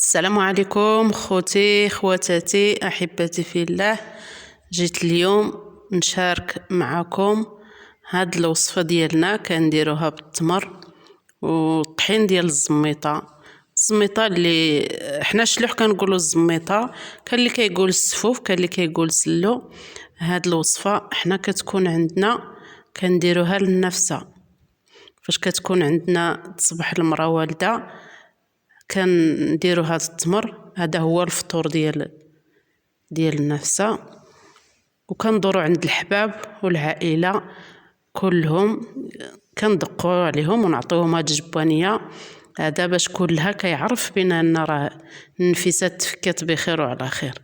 السلام عليكم خوتي خواتاتي احبتي في الله. جيت اليوم نشارك معكم هاد الوصفه ديالنا كنديروها بالتمر والطحين ديال الزميطه اللي حنا الشلوح كنقولوا الزميطه، كان اللي كيقول السفوف، كان اللي كيقول سلو. هاد الوصفه حنا كتكون عندنا كنديروها للنفسه، فاش كتكون عندنا تصبح المراه والده كنديروا هذا التمر. هذا هو الفطور ديال النفسه، وكندوروا عند الحباب والعائله كلهم، كندقوا عليهم ونعطيوهم هاد الجبانيه هذا باش كلها كيعرف بنا ان راه النفيسه تفكات بخير وعلى خير.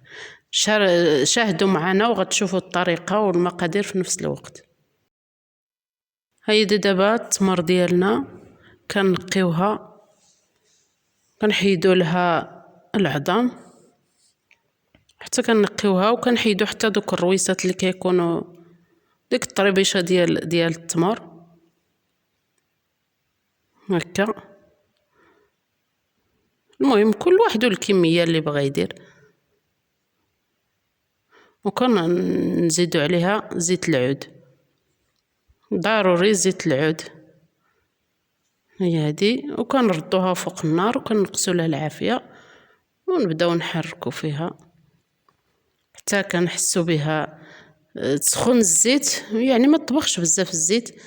شاهدوا معنا وغتشوفوا الطريقه والمقادير في نفس الوقت. هيدي دابا التمر ديالنا كنقيوها، كنحيدوا لها العظام حتى كنقيوها، وكنحيدوا حتى دوك الرويسات اللي كيكونوا ديك الطريبيشه ديال التمر هكا. المهم كل واحد والكميه اللي بغى يدير، وكنزيدوا عليها زيت العود، ضروري زيت العود. هي هادي، وكنردوها فوق النار وكنقصوا لها العافيه ونبداو نحركوا فيها حتى كنحسوا بها تسخن الزيت، يعني ما تطبخش بزاف الزيت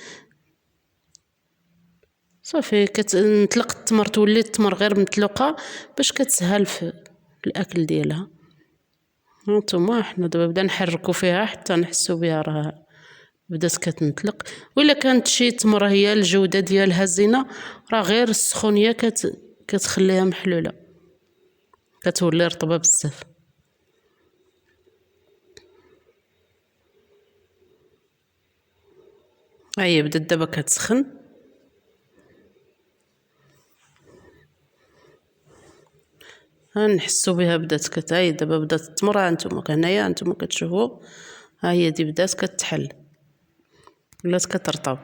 صافي. كتنطلق التمر، تولي التمر غير متلوقه باش كتسهل في الاكل ديالها. هانتوما حنا دابا بدا نحركوا فيها حتى نحسوا بها راه بدات كتنطلق. وإلا كانت شي تمره هي الجوده ديالها زينه، راه غير السخونيه كتخليها محلوله، كتولي رطبه بزاف. هي بدات دابا كتسخن، نحسوا بها بدات هاي دابا بدات التمر. هانتوما هنايا هانتوما كتشوفوا، ها هي دي بدات كتحل ولات كترطب.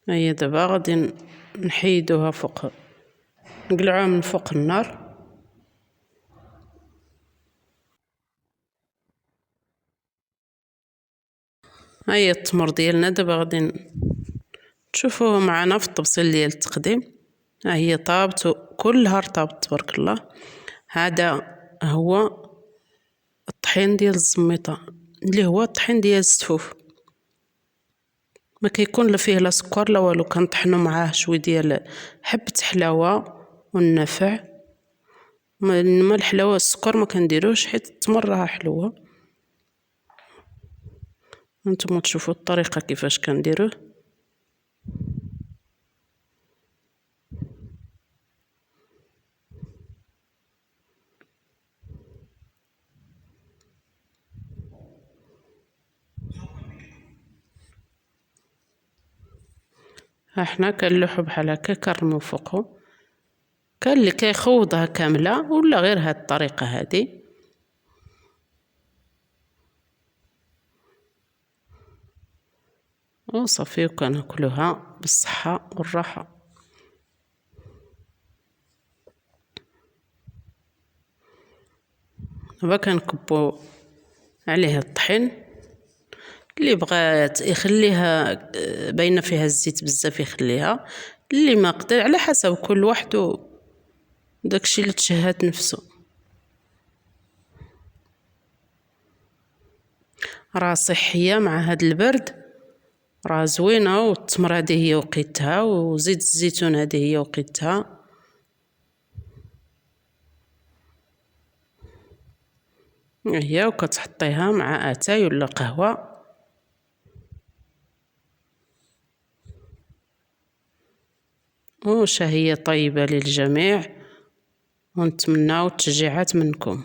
هي دابا غادي نحيدوها فوق، نقلعوها من فوق النار. هي التمر ديالنا دابا غادي تشوفوه معنا في التبصيل ديال التقديم. ها هي طابت كلها رطابت تبارك الله. هذا هو الطحين ديال الزميطه اللي هو الطحين ديال السفوف، ما كيكون لا فيه لا سكر لا والو، كنطحنوا معاه شويه ديال حبه حلاوه والنفع. ما الحلاوه السكر ما كنديروش حيت التمر راه حلوه. هانتوما تشوفوا الطريقه كيفاش كنديروه. احنا كنلوحو بحال هكا كنرمو فوقو، كان اللي كيخوضها كامله ولا غير هاد الطريقه هادي. وصافي وكناكلوها بالصحه والراحه. دابا كنكبو عليها الطحين، اللي بغات يخليها باينه فيها الزيت بزاف يخليها، اللي ما قدر على حسب كل واحد داكشي اللي تشهات نفسه. راه صحيه مع هاد البرد، راه زوينه. والتمر هذه هي وقيتها، وزيت الزيتون هذه هي وقيتها. هي وكتحطيها مع اتاي ولا قهوه. وشهيه طيبه للجميع، ونتمناو التشجيعات منكم.